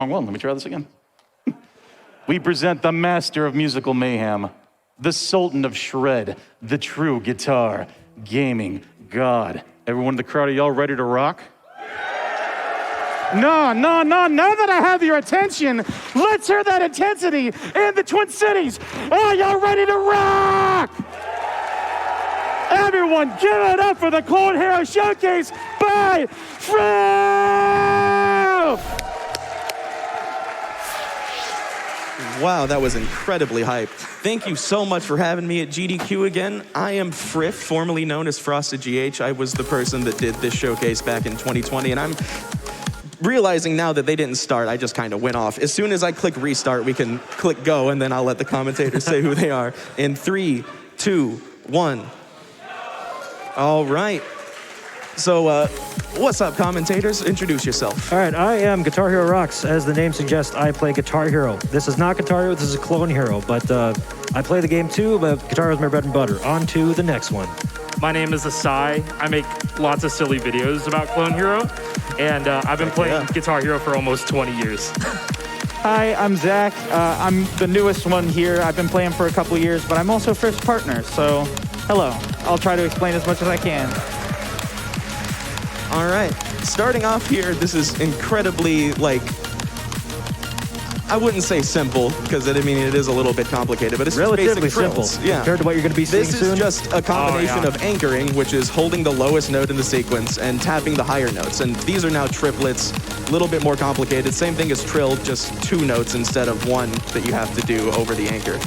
Wrong one, let me try this again. We present the master of musical mayhem, the sultan of shred, the true guitar, gaming god. Everyone in the crowd, are y'all ready to rock? No, now that I have your attention, let's hear that intensity in the Twin Cities. Are y'all ready to rock? Everyone, give it up for the Clone Hero Showcase by Frif! Wow, that was incredibly hype. Thank you so much for having me at GDQ again. I am Frif, formerly known as Frosted GH. I was the person that did this showcase back in 2020, and I'm realizing now that they didn't start, I just kind of went off. As soon as I click restart, we can click go, and then I'll let the commentators say who they are. In 3, 2, 1. All right. So, what's up, commentators? Introduce yourself. All right, I am Guitar Hero Rocks. As the name suggests, I play Guitar Hero. This is not Guitar Hero, this is a Clone Hero, but I play the game too, but Guitar Hero is my bread and butter. On to the next one. My name is Asai. I make lots of silly videos about Clone Hero, and I've been playing Guitar Hero for almost 20 years. Hi, I'm Zach. I'm the newest one here. I've been playing for a couple years, but I'm also Frif's partner, so hello. I'll try to explain as much as I can. All right, starting off here, this is incredibly, I wouldn't say simple, because it is a little bit complicated, but it's relatively just basic simple. Yeah. Compared to what you're going to be seeing This soon. is just a combination of anchoring, which is holding the lowest note in the sequence and tapping the higher notes. And these are now triplets, a little bit more complicated. Same thing as trill, just 2 notes instead of 1 that you have to do over the anchor.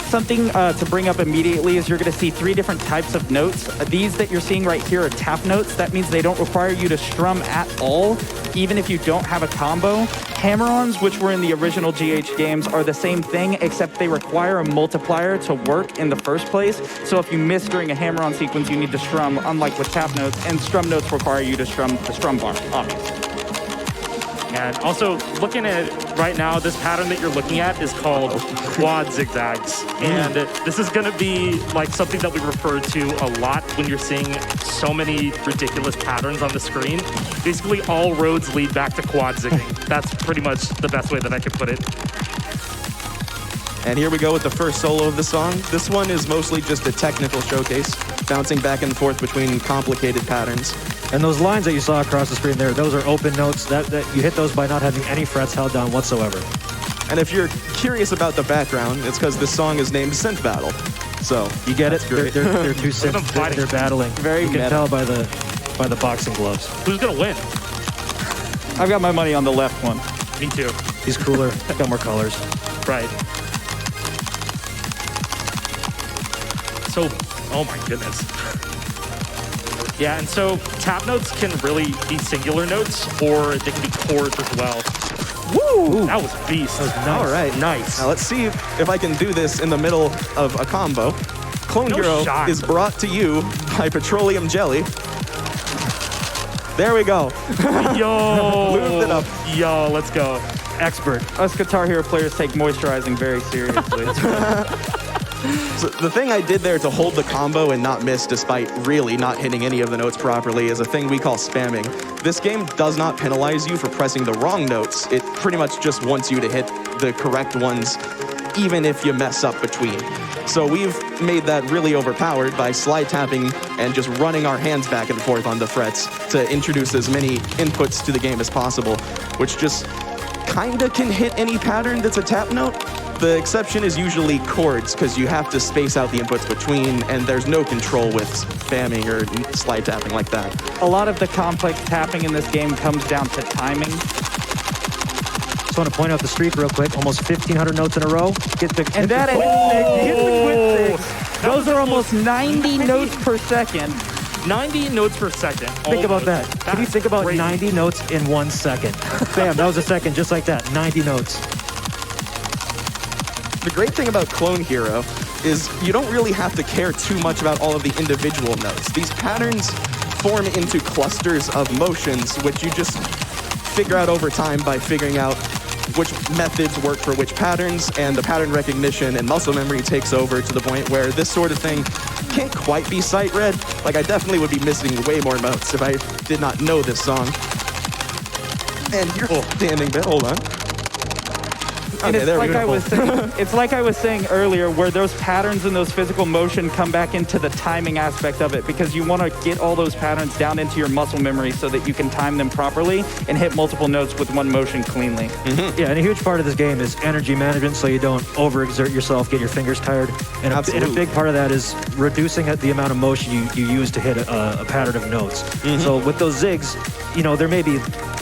Something to bring up immediately is you're going to see 3 different types of notes. These that you're seeing right here are tap notes. That means they don't require you to strum at all, even if you don't have a combo. Hammer-ons, which were in the original GH games, are the same thing, except they require a multiplier to work in the first place. So if you miss during a hammer-on sequence, you need to strum, unlike with tap notes, and strum notes require you to strum the strum bar, obviously. And also, looking at it right now, this pattern that you're looking at is called quad zigzags. And this is going to be something that we refer to a lot when you're seeing so many ridiculous patterns on the screen. Basically, all roads lead back to quad zigging. That's pretty much the best way that I could put it. And here we go with the first solo of the song. This one is mostly just a technical showcase, bouncing back and forth between complicated patterns. And those lines that you saw across the screen there, those are open notes. That you hit those by not having any frets held down whatsoever. And if you're curious about the background, it's because this song is named Synth Battle. So you get it? They're two synths. They're battling. Very you can meta. tell by the boxing gloves. Who's going to win? I've got my money on the left one. Me too. He's cooler. Got more colors. Right. So, oh my goodness. Yeah, and so tap notes can really be singular notes, or they can be chords as well. Woo! That was beast. That was nice. All right. Nice. Now let's see if I can do this in the middle of a combo. Clone Hero shot. is brought to you by Petroleum Jelly. There we go. Yo. Moved it up. Yo, let's go. Expert. Us Guitar Hero players take moisturizing very seriously. So the thing I did there to hold the combo and not miss despite really not hitting any of the notes properly is a thing we call spamming. This game does not penalize you for pressing the wrong notes. It pretty much just wants you to hit the correct ones, even if you mess up between. So we've made that really overpowered by slide tapping and just running our hands back and forth on the frets to introduce as many inputs to the game as possible, which just kinda can hit any pattern that's a tap note. The exception is usually chords, because you have to space out the inputs between, and there's no control with spamming or slide tapping like that. A lot of the complex tapping in this game comes down to timing. Just want to point out the streak real quick. Almost 1,500 notes in a row. Get the Quit six. Those are almost 90 notes per second. 90 notes per second. Think about that. Can you think about 90 notes in 1 second? Bam, that was a second just like that. 90 notes. The great thing about Clone Hero is you don't really have to care too much about all of the individual notes. These patterns form into clusters of motions, which you just figure out over time by figuring out which methods work for which patterns, and the pattern recognition and muscle memory takes over to the point where this sort of thing can't quite be sight read. I definitely would be missing way more notes if I did not know this song. And you're standing there, hold on. And Okay, it's there we like go. I was saying, it's like I was saying earlier, where those patterns and those physical motion come back into the timing aspect of it, because you want to get all those patterns down into your muscle memory so that you can time them properly and hit multiple notes with one motion cleanly. Yeah, and a huge part of this game is energy management, so you don't overexert yourself, get your fingers tired. And a big part of that is reducing the amount of motion you use to hit a pattern of notes. So with those zigs, you know, there may be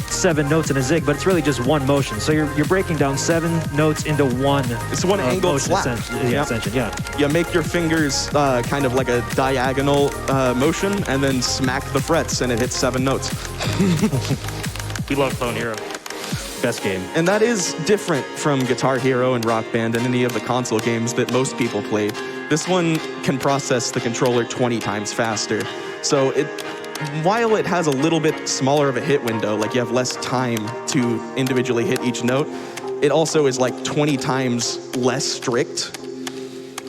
7 notes in a zig, but it's really just one motion. So you're breaking down 7 notes into one. It's one angled motion slap. extension. Yeah. You make your fingers kind of like a diagonal motion, and then smack the frets, and it hits 7 notes. We love Clone Hero. Best game. And that is different from Guitar Hero and Rock Band and any of the console games that most people played. This one can process the controller 20 times faster. So while it has a little bit smaller of a hit window, like you have less time to individually hit each note, it also is like 20 times less strict.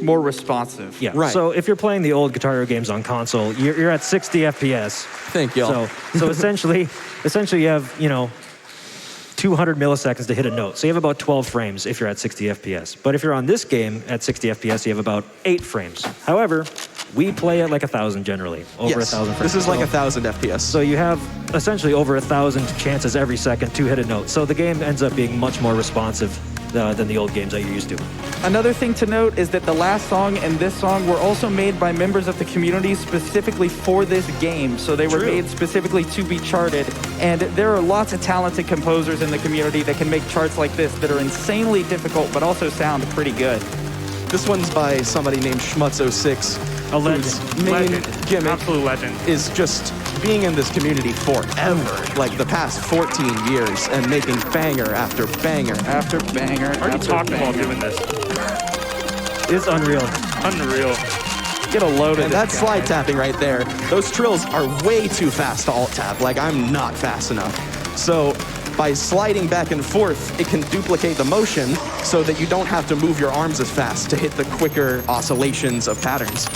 More responsive. Yeah. Right. So if you're playing the old Guitar Hero games on console, you're at 60 FPS. Thank y'all. So essentially you have, you know, 200 milliseconds to hit a note. So you have about 12 frames if you're at 60 FPS. But if you're on this game at 60 FPS, you have about 8 frames. However, we play at like 1,000 generally, over 1,000 frames. This is like 1,000 FPS. So you have essentially over 1,000 chances every second to hit a note. So the game ends up being much more responsive than the old games that you're used to. Another thing to note is that the last song and this song were also made by members of the community specifically for this game. So they were made specifically to be charted. And there are lots of talented composers in the community that can make charts like this that are insanely difficult, but also sound pretty good. This one's by somebody named Schmutz06. A legend. Whose main Legend. gimmick Absolute legend. is just being in this community forever, like the past 14 years, and making banger after banger. After banger. Are you after talking banger. about doing this? It's unreal. Unreal. Get a load of And this that's guy. slide tapping right there. Those trills are way too fast to alt tap. Like, I'm not fast enough. So by sliding back and forth, it can duplicate the motion so that you don't have to move your arms as fast to hit the quicker oscillations of patterns.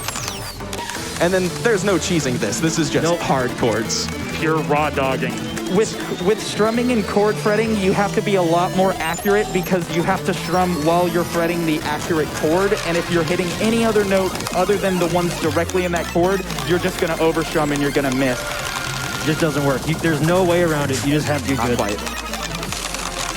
And then there's no cheesing this. This is just hard chords. Pure raw dogging. With strumming and chord fretting, you have to be a lot more accurate because you have to strum while you're fretting the accurate chord. And if you're hitting any other note other than the ones directly in that chord, you're just going to overstrum and you're going to miss. It just doesn't work. There's no way around it. You just have to be good. Quite.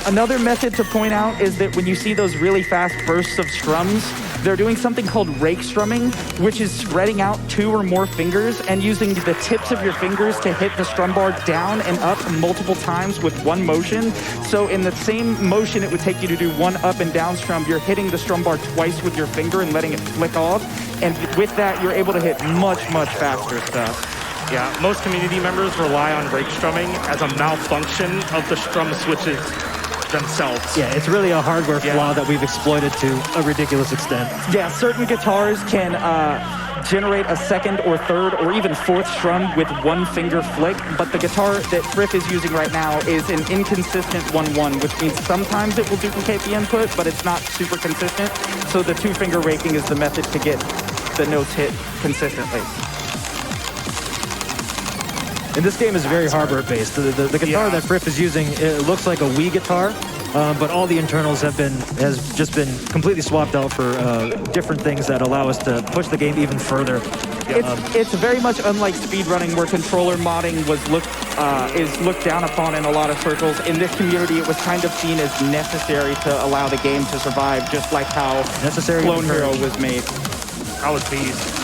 Another method to point out is that when you see those really fast bursts of strums, they're doing something called rake strumming, which is spreading out 2 or more fingers and using the tips of your fingers to hit the strum bar down and up multiple times with one motion. So in the same motion it would take you to do one up and down strum, you're hitting the strum bar twice with your finger and letting it flick off. And with that, you're able to hit much, much faster stuff. Yeah, most community members rely on rake strumming as a malfunction of the strum switches themselves. Yeah, it's really a hardware flaw that we've exploited to a ridiculous extent. Yeah, certain guitars can generate a second or third or even fourth strum with one finger flick, but the guitar that Frif is using right now is an inconsistent 1-1, which means sometimes it will duplicate the input, but it's not super consistent. So the 2-finger raking is the method to get the notes hit consistently. And this game is very hardware-based. The guitar that Frif is using, it looks like a Wii guitar, but all the internals has just been completely swapped out for different things that allow us to push the game even further. It's very much unlike speedrunning, where controller modding is looked down upon in a lot of circles. In this community, it was kind of seen as necessary to allow the game to survive, just like how Necessary Clone and Hero encouraged. was made. I was beast.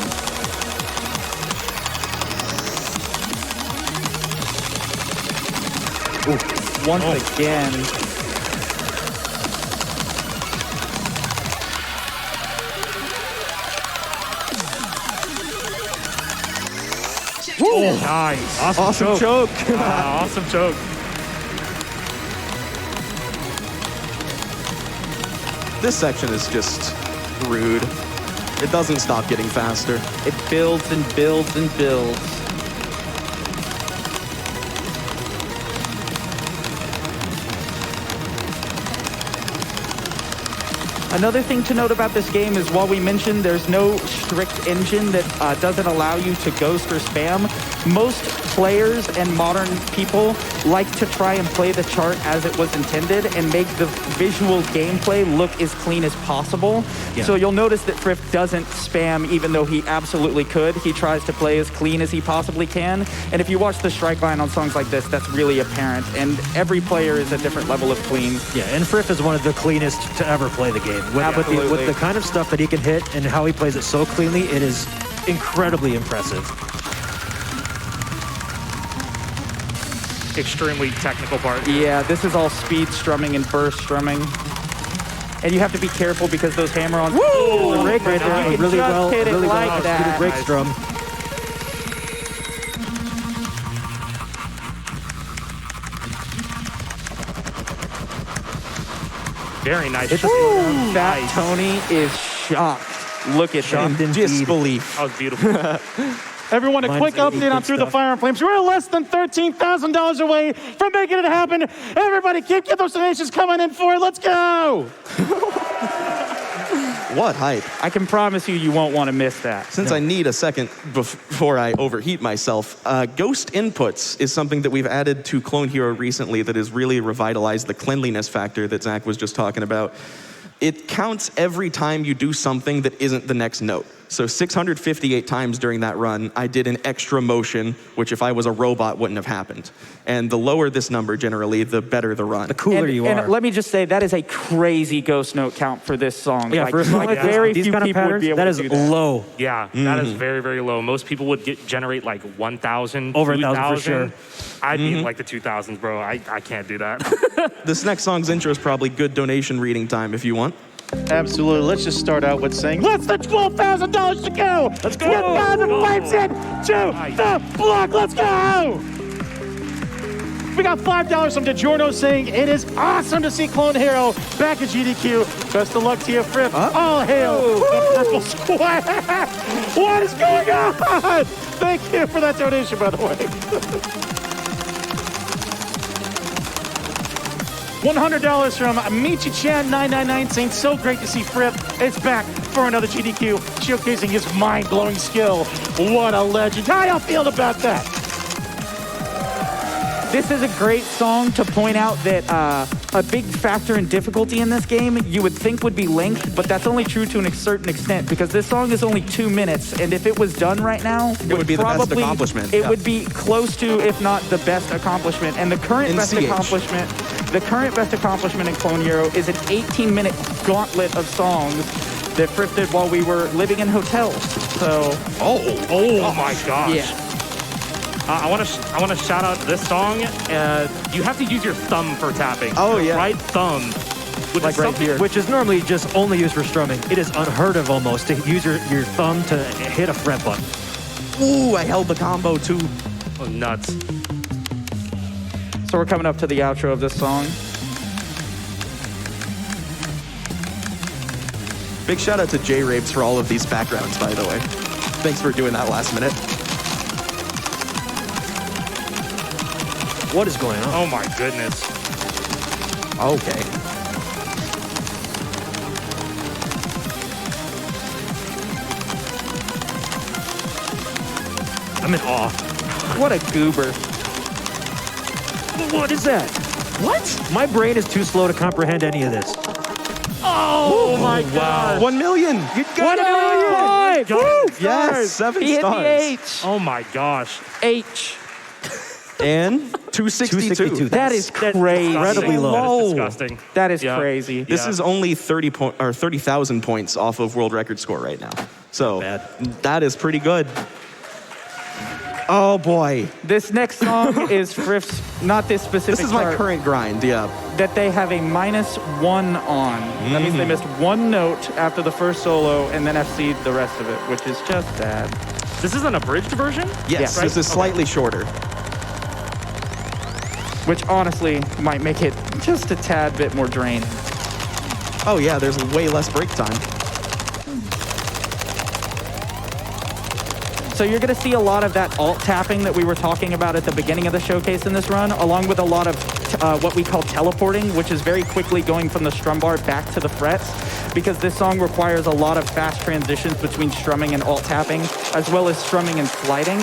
Once again. Nice. Awesome choke. Awesome choke. This section is just rude. It doesn't stop getting faster. It builds and builds and builds. Another thing to note about this game is while we mentioned there's no strict engine that doesn't allow you to ghost or spam, most players and modern people like to try and play the chart as it was intended and make the visual gameplay look as clean as possible. Yeah. So you'll notice that Frif doesn't spam even though he absolutely could. He tries to play as clean as he possibly can. And if you watch the strike line on songs like this, that's really apparent. And every player is a different level of clean. Yeah, and Frif is one of the cleanest to ever play the game. With the kind of stuff that he can hit and how he plays it so cleanly, it is incredibly impressive. Extremely technical part. Yeah, this is all speed strumming and burst strumming. And you have to be careful because those hammer-ons... The break right there, You can really just well, hit it really like well that. executed break strum. Very nice. That Nice. Tony is shocked. Look at Shocked him. indeed. Disbelief. That was beautiful. Everyone, a Mine's quick gonna be update on good Through the stuff. Fire and Flames. We're less than $13,000 away from making it happen. Everybody, get those donations coming in for it. Let's go. What hype. I can promise you, you won't want to miss that. Since I need a second before I overheat myself, ghost inputs is something that we've added to Clone Hero recently that has really revitalized the cleanliness factor that Zach was just talking about. It counts every time you do something that isn't the next note. So 658 times during that run, I did an extra motion, which if I was a robot wouldn't have happened. And the lower this number generally, the better the run. The cooler you are. And let me just say, that is a crazy ghost note count for this song. Yeah, for a song like very these few kind of people would patterns, be able that to is do that. low. Yeah, that is very, very low. Most people would generate like 1,000, Over 2,000. 1,000 for sure. I'd be in like the 2,000s, bro. I can't do that. This next song's intro is probably good donation reading time if you want. Absolutely. Let's just start out with saying, less than $12,000 to go. Let's go. Get 1,000 pipes in to the block. Let's go. We got $5 from DiGiorno saying, it is awesome to see Clone Hero back at GDQ. Best of luck to you, Frif. All hail the Purple Squad. What is going on? Thank you for that donation, by the way. $100 from Michi-chan999 saying, so great to see Frif. It's back for another GDQ, showcasing his mind-blowing skill. What a legend. How y'all feel about that? This is a great song to point out that a big factor in difficulty in this game you would think would be length, but that's only true to a certain extent because this song is only 2 minutes, and if it was done right now, It would be the best accomplishment. It Yeah. would be close to, if not the best accomplishment. And the current In best CH. accomplishment in Clone Hero is an 18-minute gauntlet of songs that Frif did while we were living in hotels. So, Oh my gosh. yeah. I want to shout out this song. You have to use your thumb for tapping. Oh, Your yeah. right thumb. Which Like is right something- here. Which is normally just only used for strumming. It is unheard of almost to use your thumb to hit a fret button. Ooh, I held the combo too. Oh, nuts. So we're coming up to the outro of this song. Big shout out to J-Rapes for all of these backgrounds, by the way. Thanks for doing that last minute. What is going on? Oh my goodness. Okay. I'm in awe. What a goober. What is that? What? My brain is too slow to comprehend any of this. Oh my god. 1 million. You got it! Woo! Yes, 7 He hit the stars. H. Oh my gosh. H. And 262. 262. That is crazy. incredibly low. That Low. is disgusting. That is Yeah. crazy. This Yeah. is only 30,000 points off of world record score right now. So Bad. that is pretty good. Oh boy. This next song is Frif's, not this specific This is my chart, current grind, yeah. that they have a -1 on. That means they missed one note after the first solo and then FC'd the rest of it, which is just bad. This is an abridged version? Yes, Yeah. this is slightly shorter. Which honestly might make it just a tad bit more draining. Oh yeah, there's way less break time. So you're going to see a lot of that alt tapping that we were talking about at the beginning of the showcase in this run, along with a lot of what we call teleporting, which is very quickly going from the strum bar back to the frets, because this song requires a lot of fast transitions between strumming and alt tapping, as well as strumming and sliding.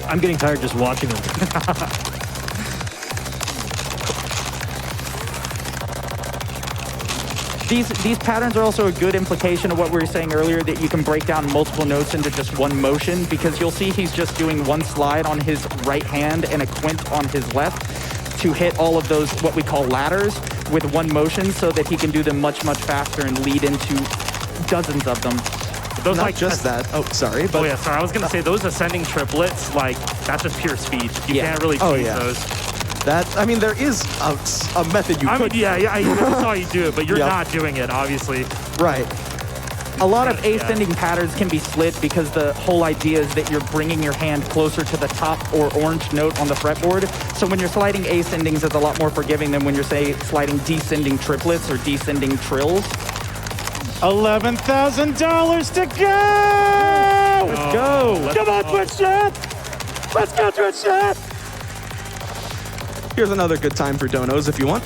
I'm getting tired just watching them. These patterns are also a good implication of what we were saying earlier, that you can break down multiple notes into just one motion, because you'll see he's just doing one slide on his right hand and a quint on his left to hit all of those, what we call ladders, with one motion, so that he can do them much, much faster and lead into dozens of them. Those Not like just that. Oh, sorry. But Oh yeah, sorry. I was gonna say those ascending triplets, like that's just pure speed. You can't really cheese those. I mean, there is a method you I mean, could. yeah, I saw you do it, but you're Yep. not doing it, obviously. Right. A lot of ascending patterns can be slid because the whole idea is that you're bringing your hand closer to the top or orange note on the fretboard. So when you're sliding ascendings, it's a lot more forgiving than when you're, say, sliding descending triplets or descending trills. $11,000 to go! Let's go! Come on, Twitch chat! Let's go, Twitch chat! Here's another good time for donos if you want.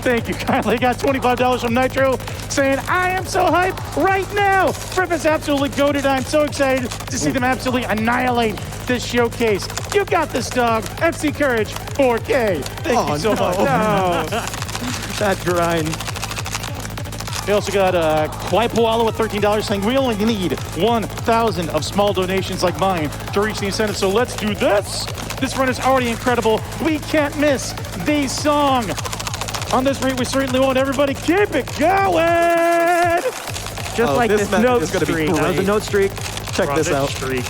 Thank you kindly. Got $25 from Nitro saying, I am so hyped right now. Frif is absolutely goated. I'm so excited to see them absolutely annihilate this showcase. You got this, dog. MC Courage 4K. Thank you so much. No. That grind. We also got Kwaipoala with $13 saying, we only need 1,000 of small donations like mine to reach the incentive, so let's do this. This run is already incredible. We can't miss the song. On this rate, we certainly won't. Everybody keep it going. Just like this method note is gonna be streak. great. That was a note streak. Check this Run out. streak.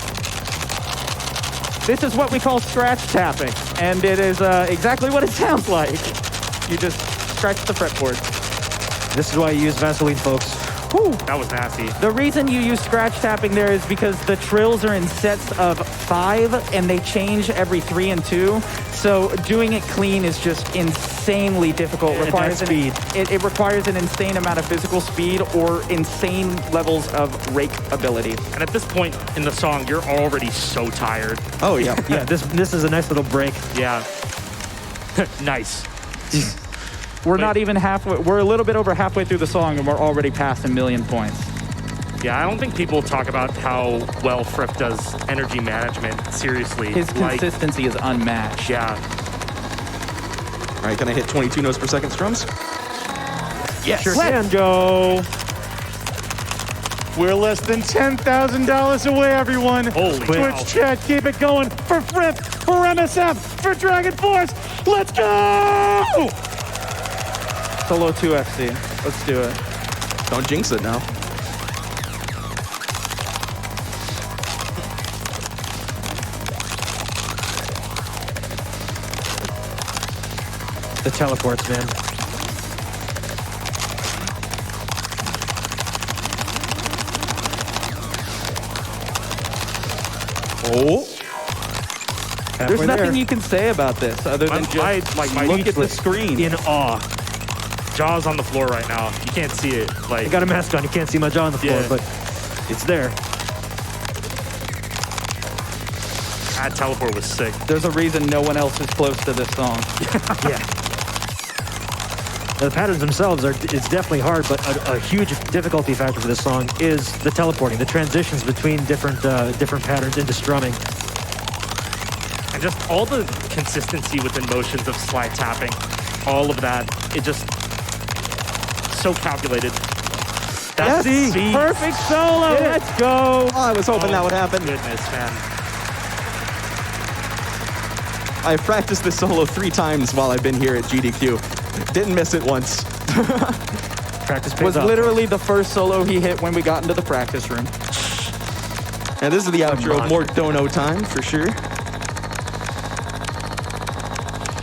This is what we call scratch tapping, and it is exactly what it sounds like. You just scratch the fretboard. This is why you use Vaseline, folks. Whew. That was nasty. The reason you use scratch tapping there is because the trills are in sets of 5 and they change every 3 and 2. So doing it clean is just insanely difficult. And Requires that speed. It requires an insane amount of physical speed or insane levels of rake ability. And at this point in the song, you're already so tired. Oh, yeah. Yeah, this is a nice little break. Yeah. Nice. We're not even halfway. We're a little bit over halfway through the song and we're already past 1,000,000 points. Yeah, I don't think people talk about how well Frif does energy management seriously. His consistency is unmatched. Yeah. All right, can I hit 22 notes per second strums? Yes. Sure Let's can. go. We're less than $10,000 away, everyone. Holy Twitch cow. chat, keep it going for Frif, for MSF, for Dragon Force. Let's go! Solo 2 FC. Let's do it. Don't jinx it now. The teleports, man. Oh. There's nothing you can say about this other than just my look at the screen. In awe. jaw's on the floor right now. You can't see it. Like I got a mask on. You can't see my jaw on the floor, Yeah. but it's there. that teleport was sick. There's a reason no one else is close to this song. Yeah. The patterns themselves it's definitely hard, but a huge difficulty factor for this song is the teleporting, the transitions between different patterns into strumming. And just all the consistency within motions of slide tapping, all of that, it just so calculated. That's Yes. the Perfect solo. Let's go. Oh, I was hoping that would happen. Goodness, man. I've practiced this solo 3 times while I've been here at GDQ. Didn't miss it once. Practice pays Was off. literally the first solo he hit when we got into the practice room. And this is the outro. More dono time for sure.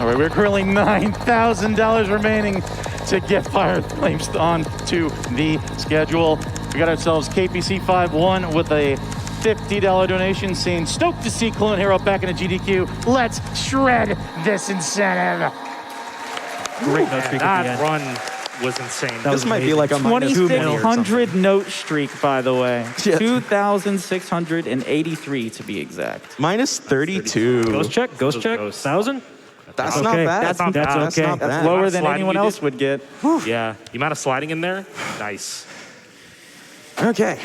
All right, we're currently $9,000 remaining to get Fire Flames on to the schedule. We got ourselves KPC51 with a $50 donation saying, stoked to see Clone Hero back in the GDQ. Let's shred this incentive. Great note streak at the That end. run was insane. That This was might be amazing. like a minus 20 or something. 2,600 note streak, by the way. Shit. 2,683 to be exact. Minus 32. Ghost check. Ghost check. Ghosts. 1,000. That's Okay. not bad. That's not That's bad. okay. not That's bad. lower than Sliding anyone you else did. would get. Yeah, the amount of sliding in there, nice. Okay.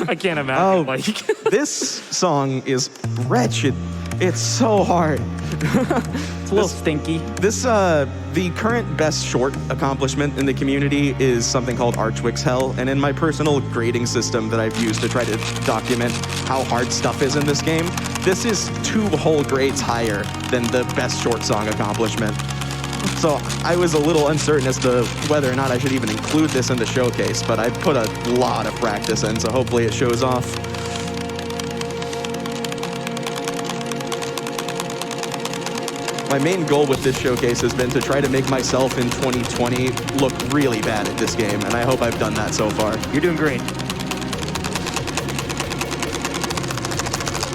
I can't imagine. Oh, Like, this song is wretched. It's so hard. It's a little stinky. This, the current best short accomplishment in the community is something called H-ell, and in my personal grading system that I've used to try to document how hard stuff is in this game, this is 2 whole grades higher than the best short song accomplishment. So I was a little uncertain as to whether or not I should even include this in the showcase, but I put a lot of practice in, so hopefully it shows off. My main goal with this showcase has been to try to make myself in 2020 look really bad at this game, and I hope I've done that so far. You're doing great.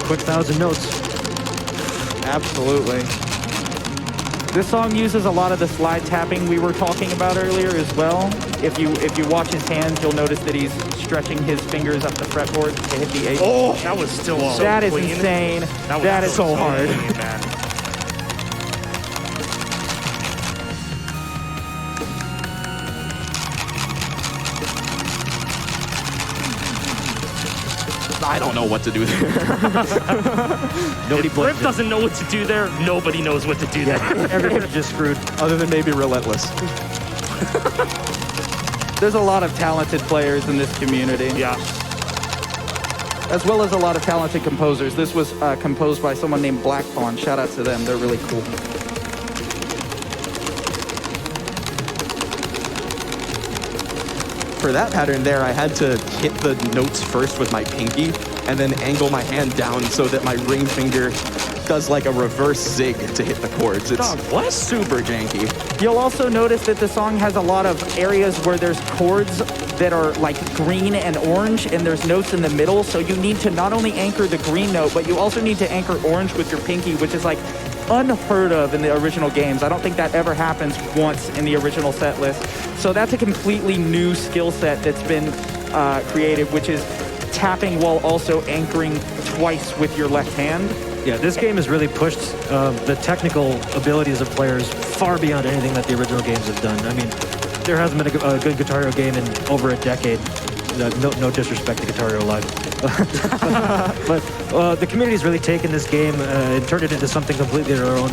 Quick 1,000 notes. Absolutely. This song uses a lot of the slide tapping we were talking about earlier as well. If you watch his hands, you'll notice that he's stretching his fingers up the fretboard to hit the 8. oh, that was still so that is clean. insane. Was That is so hard. clean, man. I don't know what to do there. Nobody If blames Frif it. doesn't know what to do there, nobody knows what to do there. Everybody's just screwed. Other than maybe Relentless. There's a lot of talented players in this community, Yeah. as well as a lot of talented composers. This was composed by someone named Black Fawn. Shout out to them. They're really cool. For that pattern there, I had to hit the notes first with my pinky and then angle my hand down so that my ring finger does like a reverse zig to hit the chords. It's what? super janky. You'll also notice that the song has a lot of areas where there's chords that are like green and orange, and there's notes in the middle. So you need to not only anchor the green note, but you also need to anchor orange with your pinky, which is like unheard of in the original games. I don't think that ever happens once in the original set list. So that's a completely new skill set that's been created, which is tapping while also anchoring twice with your left hand. Yeah, this game has really pushed the technical abilities of players far beyond anything that the original games have done. I mean, there hasn't been a good Guitar Hero game in over a decade. No disrespect to Guitar Hero Live. but the community's really taken this game and turned it into something completely their own.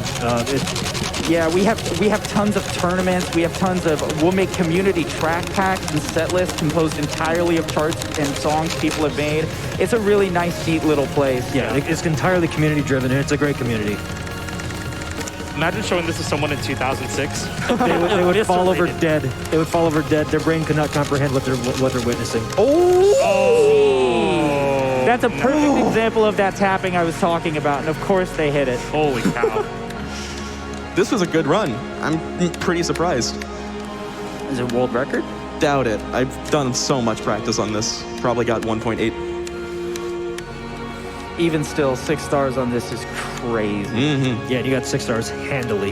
Yeah, we have tons of tournaments. We have tons of, we'll make community track packs and set lists composed entirely of charts and songs people have made. It's a really nice, neat little place. Yeah, it's entirely community driven, and it's a great community. Imagine showing this to someone in 2006. They would fall over dead. They would fall over dead. Their brain could not comprehend what they're witnessing. That's a perfect example of that tapping I was talking about, and of course they hit it. Holy cow. This was a good run. I'm pretty surprised. Is it world record? Doubt it. I've done so much practice on this. Probably got 1.8. Even still, 6 stars on this is crazy. Yeah, and you got 6 stars handily.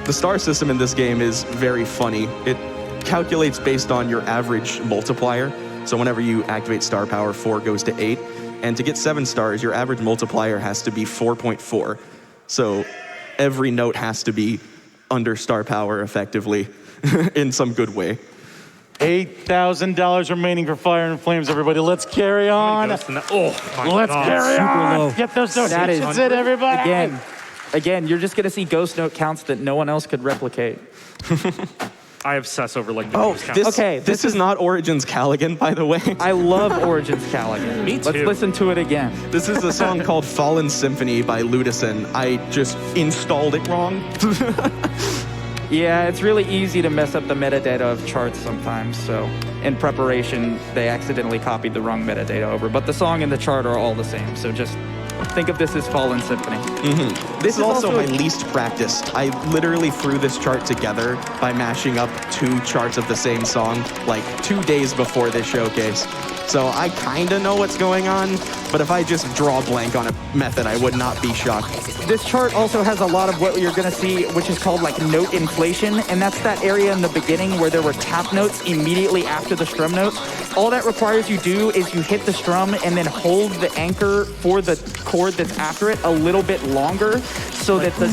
The star system in this game is very funny. It calculates based on your average multiplier. So whenever you activate star power, 4 goes to 8. And to get 7 stars, your average multiplier has to be 4.4. So every note has to be under star power effectively in some good way. $8,000 remaining for Fire and Flames, everybody. Let's carry on. Oh, my Let's God. carry Super on. low. Get those That donations is- in, everybody. Again, you're just gonna see ghost note counts that no one else could replicate. I obsess over like the Oh, news count. this, Okay, this is not Origin's Callagain, by the way. I love Origins Callagain. Me Let's too. listen to it again. This is a song called Fallen Symphony by Ludison. I just installed it wrong. Yeah, it's really easy to mess up the metadata of charts sometimes, so in preparation, they accidentally copied the wrong metadata over, but the song and the chart are all the same, so just think of this as Fallen Symphony. This is also also my least practiced. I literally threw this chart together by mashing up 2 charts of the same song like 2 days before this showcase. So I kinda know what's going on, but if I just draw a blank on a method, I would not be shocked. This chart also has a lot of what you're gonna see, which is called like note inflation, and that's that area in the beginning where there were tap notes immediately after the strum notes. All that requires you do is you hit the strum and then hold the anchor for the chord that's after it a little bit longer, so that the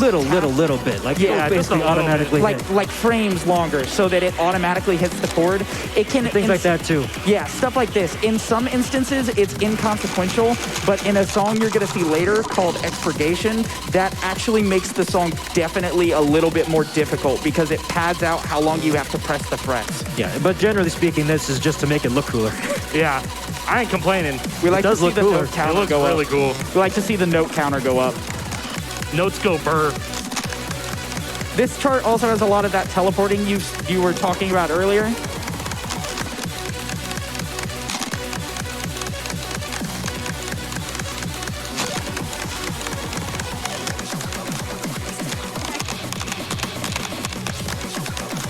Little bit. Like, Yeah, it'll just a basically little automatically like hit. like frames longer, so that it automatically hits the chord. It can Things like that, too. Yeah, stuff like this. in some instances, it's inconsequential, but in a song you're gonna see later called Expurgation, that actually makes the song definitely a little bit more difficult because it pads out how long you have to press the frets. Yeah, but generally speaking, this is just to make it look cooler. Yeah, I ain't complaining. We like to see the note It counter looks go really up. cool. We like to see the note counter go up. Notes go burr. This chart also has a lot of that teleporting you were talking about earlier.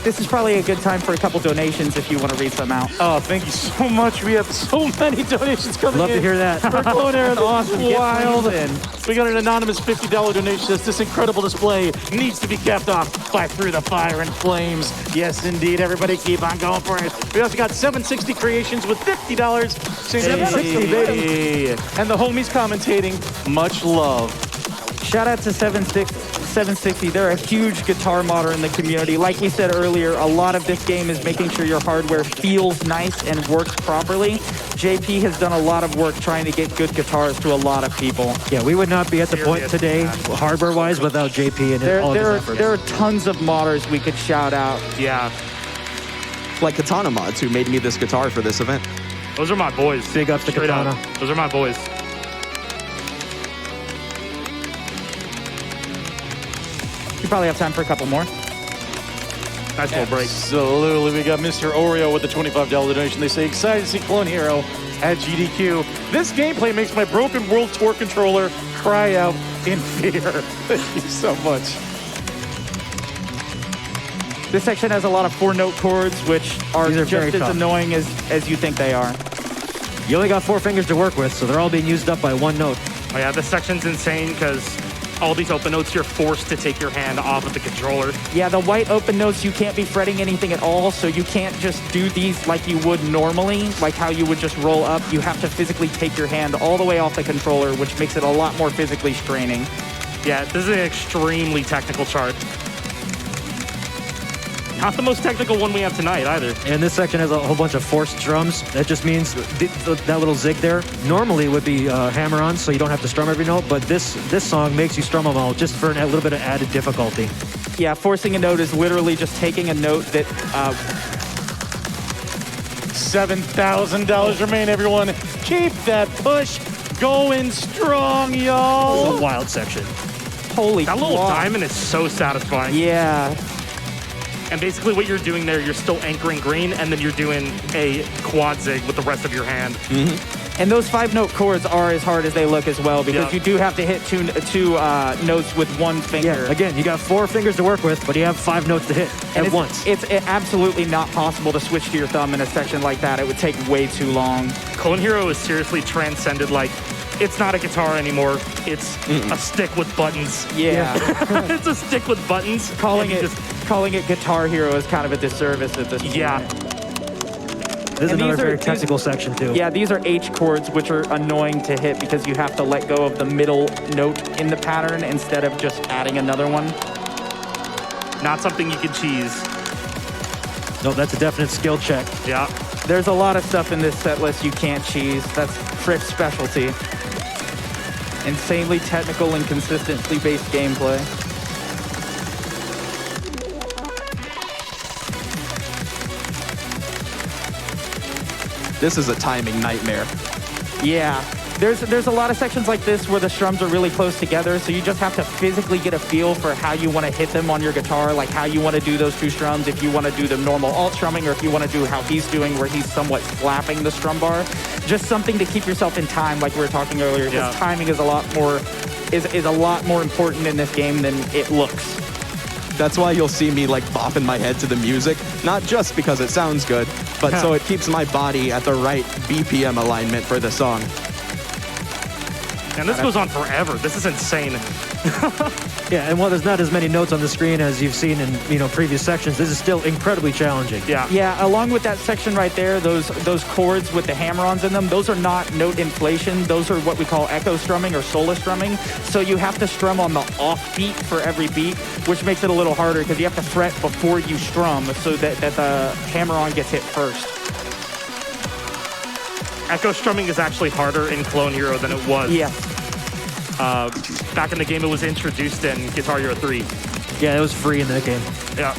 This is probably a good time for a couple donations if you want to read some out. Oh, thank you so much. We have so many donations coming Love in. to hear that. For Clone Era, Awesome. Get wild. these in. We got an anonymous $50 donation. Says this incredible display needs to be capped off by Through the Fire and Flames. Yes, indeed. Everybody keep on going for it. We also got 760 Creations with $50. Saying 760, baby. And the homies commentating, much love. Shout out to 760. They're a huge guitar modder in the community. Like we said earlier, a lot of this game is making sure your hardware feels nice and works properly. JP has done a lot of work trying to get good guitars to a lot of people. Yeah, we would not be at the point today, hardware-wise, without JP and all of his efforts. There are tons of modders we could shout out. Yeah, Like Katana Mods, who made me this guitar for this event. those are my boys. Big ups to Straight up. Katana. Those are my boys. You probably have time for a couple more. Nice little break. Absolutely. We got Mr. Oreo with the $25 donation. They say, excited to see Clone Hero at GDQ. This gameplay makes my Broken World Tour controller cry out in fear. Thank you so much. This section has a lot of 4-note chords, which are These are just very as tough. annoying as you think they are. You only got 4 fingers to work with, so they're all being used up by one note. Oh yeah, this section's insane because all these open notes, you're forced to take your hand off of the controller. Yeah, the white open notes, you can't be fretting anything at all, so you can't just do these like you would normally, like how you would just roll up. You have to physically take your hand all the way off the controller, which makes it a lot more physically straining. Yeah, this is an extremely technical chart. Not the most technical one we have tonight either. And this section has a whole bunch of forced drums. That just means that little zig there normally would be hammer-on, so you don't have to strum every note, but this song makes you strum them all just for a little bit of added difficulty. Yeah, forcing a note is literally just taking a note that $7,000 remain, everyone. Keep that push going strong, y'all. It's a wild section. holy That little wow. diamond is so satisfying. Yeah. And basically what you're doing there, you're still anchoring green, and then you're doing a quad zig with the rest of your hand. And those 5-note chords are as hard as they look as well, because Yeah. you do have to hit two notes with one finger. Yeah, again, you got 4 fingers to work with, but you have 5 notes to hit And at once. It's absolutely not possible to switch to your thumb in a section like that. It would take way too long. Clone Hero is seriously transcended, like, it's not a guitar anymore. It's a stick with buttons. Yeah. It's a stick with buttons. calling and it Guitar Hero is kind of a disservice at this point. Yeah. This is and another these are- very these- technical section, too. Yeah, these are H chords, which are annoying to hit because you have to let go of the middle note in the pattern instead of just adding another one. Not something you can cheese. No, that's a definite skill check. Yeah. There's a lot of stuff in this set list you can't cheese. That's Frif's specialty. Insanely technical and consistently based gameplay. This is a timing nightmare. Yeah. There's a lot of sections like this where the strums are really close together, so you just have to physically get a feel for how you want to hit them on your guitar, like how you want to do those two strums, if you want to do the normal alt strumming, or if you want to do how he's doing where he's somewhat slapping the strum bar. Just something to keep yourself in time, like we were talking earlier, because Yeah. timing is a lot more important in this game than it looks. That's why you'll see me like bopping my head to the music, not just because it sounds good, but so it keeps my body at the right BPM alignment for the song. And this goes on forever. This is insane. Yeah, and while there's not as many notes on the screen as you've seen in previous sections, this is still incredibly challenging. Yeah. Yeah, along with that section right there, those chords with the hammer-ons in them, those are not note inflation. Those are what we call echo strumming or solo strumming. So you have to strum on the off beat for every beat, which makes it a little harder because you have to fret before you strum so that the hammer-on gets hit first. echo strumming is actually harder in Clone Hero than it was. Yeah. Back in the game, it was introduced in Guitar Hero 3. Yeah, it was free in that game. Yeah.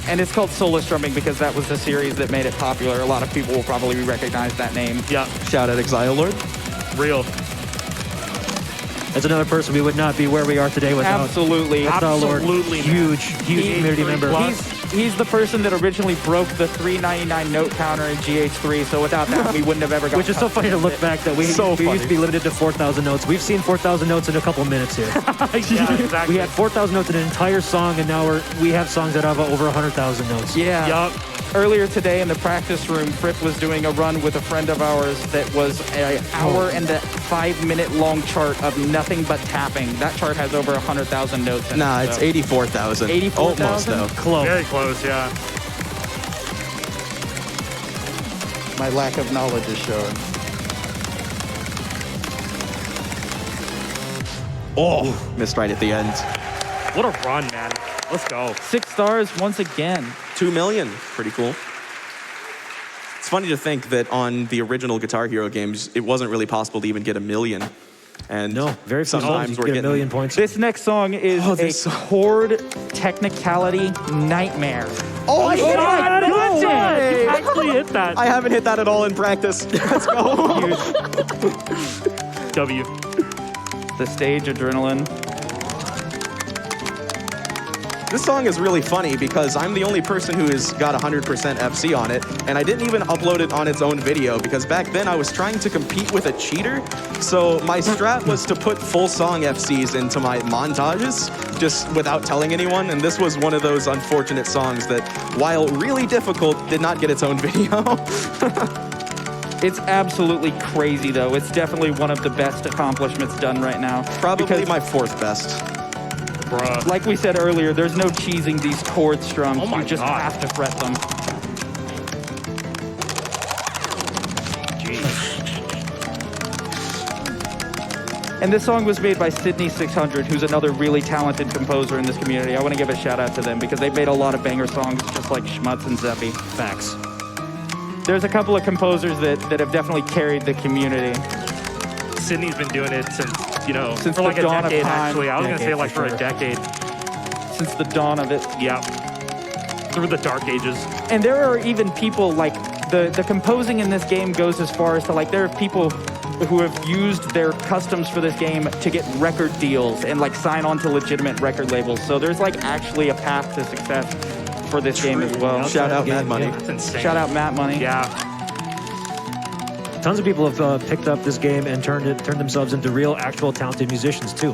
And it's called solo strumming because that was the series that made it popular. A lot of people will probably recognize that name. Yeah. Shout out Exile Lord. Real. As another person, we would not be where we are today without Absolutely. Exile Lord. Absolutely, man. Huge community member. He's the person that originally broke the 399 note counter in GH3, so without that, we wouldn't have ever got Which is so funny to look back that we used to be limited to 4,000 notes. We've seen 4,000 notes in a couple minutes here. Yeah, exactly. We had 4,000 notes in an entire song, and now we have songs that have over 100,000 notes. Yeah. Yup. Earlier today in the practice room, Frif was doing a run with a friend of ours that was an hour and a 5-minute long chart of nothing but tapping. That chart has over 100,000 notes in Nah, it. it's 84,000. 84,000? Almost, though. Close. Very close, yeah. My lack of knowledge is showing. Oh, missed right at the end. What a run, man. Let's go. 6 stars once again. 2 million. Pretty cool. It's funny to think that on the original Guitar Hero games, it wasn't really possible to even get 1 million. And No, very few sometimes songs we're get getting 1 million points. This next song is this a song. chord technicality nightmare. Oh, I hit God, it! no No way! You actually hit that. I haven't hit that at all in practice. Let's go. W. The stage adrenaline. This song is really funny because I'm the only person who has got 100% FC on it, and I didn't even upload it on its own video because back then I was trying to compete with a cheater. So my strat was to put full song FCs into my montages just without telling anyone, and this was one of those unfortunate songs that, while really difficult, did not get its own video. It's absolutely crazy, though. It's definitely one of the best accomplishments done right now. Probably Because, my 4th best. Bruh. like we said earlier, there's no cheesing these chord strums. Oh my you just God. have to fret them. And this song was made by Sidney 600, who's another really talented composer in this community. I want to give a shout out to them because they've made a lot of banger songs just like Schmutz and Zeppy. Facts. There's a couple of composers that have definitely carried the community. Sydney's been doing it since, Since for like the a dawn of decade, time. actually. I was going to say Decade, like for for a sure. decade. Since the dawn of it. Yeah. Through the dark ages. And there are even people like the composing in this game goes as far as to like there are people who have used their customs for this game to get record deals and like sign on to legitimate record labels. So there's like actually a path to success for this game as well. Shout out Mad game, Money. That's insane. Shout out Matt Money. Yeah. Tons of people have picked up this game and turned themselves into real, actual talented musicians too.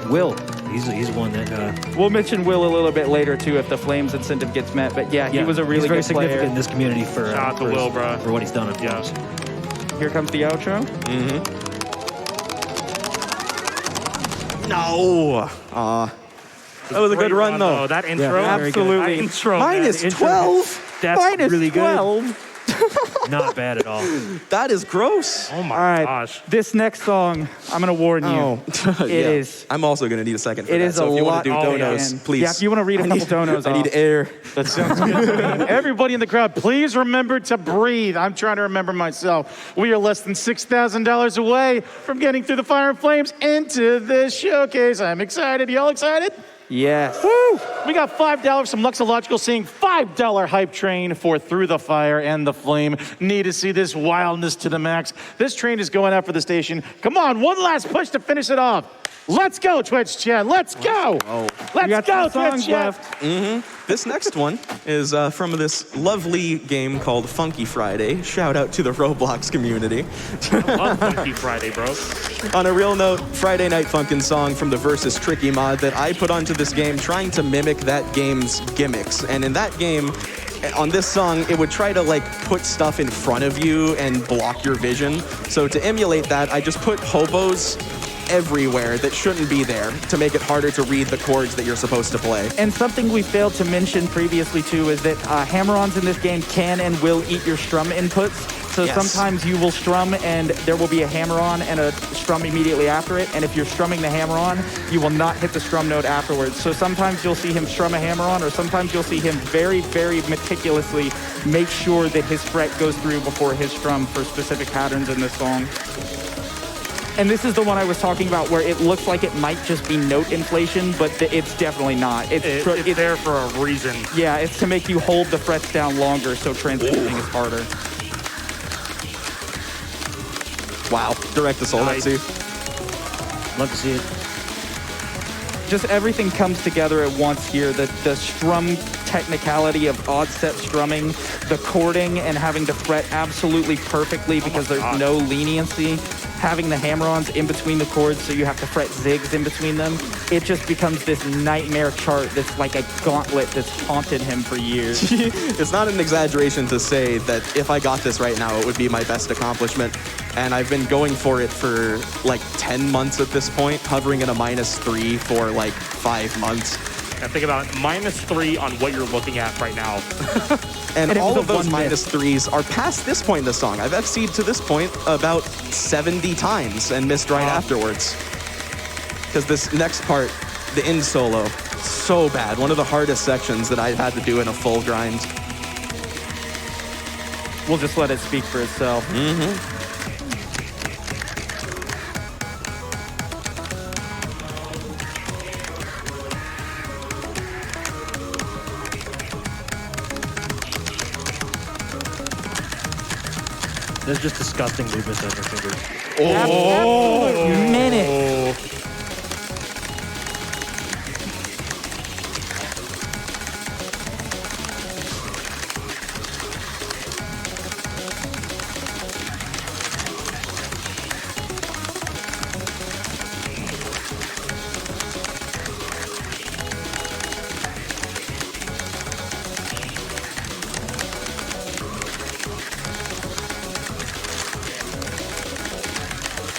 Will, he's one that We'll mention Will a little bit later too if the Flames incentive gets met. But yeah, he was a really he's very good significant player. in this community for Shout out to Will, bro. for what he's done. Yeah. Here comes the outro. No. That was a good Great run, though. That intro. Yeah, very good. Absolutely. That intro, Mine man. is intro- 12. That's Minus really 12. good. Not bad at all. That is gross. Oh my All right, gosh. this next song, I'm gonna warn you. Oh, It yeah. is- I'm also going to need a second for It that. is so a if you lot. want to do Oh, donos, man. please. Yeah, if you want to read a couple donos I need off. air. That sounds good. Everybody in the crowd, please remember to breathe. I'm trying to remember myself. We are less than $6,000 away from getting through the fire and flames into this showcase. I'm excited. Y'all excited? Yes. Woo! We got $5 from Luxological saying $5 hype train for Through the Fire and the Flame. Need to see this wildness to the max. This train is going out for the station. Come on, one last push to finish it off. Let's go, Twitch chat. Let's go. We Let's got go, 2 songs Twitch chat. left. This next one is from this lovely game called Funky Friday. Shout out to the Roblox community. Love Funky Friday, bro. On a real note, Friday Night Funkin' song from the Versus Tricky mod that I put onto this game trying to mimic that game's gimmicks. And in that game, on this song, it would try to like put stuff in front of you and block your vision. So to emulate that, I just put hobos everywhere that shouldn't be there to make it harder to read the chords that you're supposed to play. And something we failed to mention previously too is that hammer-ons in this game can and will eat your strum inputs. So sometimes you will strum and there will be a hammer-on and a strum immediately after it. And if you're strumming the hammer-on, you will not hit the strum note afterwards. So sometimes you'll see him strum a hammer-on, or sometimes you'll see him very, very meticulously make sure that his fret goes through before his strum for specific patterns in this song. And this is the one I was talking about where it looks like it might just be note inflation, but it's definitely not. It's there for a reason. Yeah, it's to make you hold the frets down longer so transitioning is harder. Wow, direct assault, Nice. see. Love to see it. Just everything comes together at once here. The strum technicality of odd set strumming, the chording and having to fret absolutely perfectly because there's God. no leniency, having the hammer-ons in between the chords so you have to fret zigs in between them. It just becomes this nightmare chart that's like a gauntlet that's haunted him for years. It's not an exaggeration to say that if I got this right now, it would be my best accomplishment. And I've been going for it for like 10 months at this point, hovering at a -3 for like 5 months. And think about it, -3 on what you're looking at right now. And it all was of a those one miss. -3s are past this point in the song. I've FC'd to this point about 70 times and missed right afterwards. Because this next part, the end solo, so bad. One of the hardest sections that I've had to do in a full grind. We'll just let it speak for itself. There's just disgusting movements on your fingers. Absolute minute.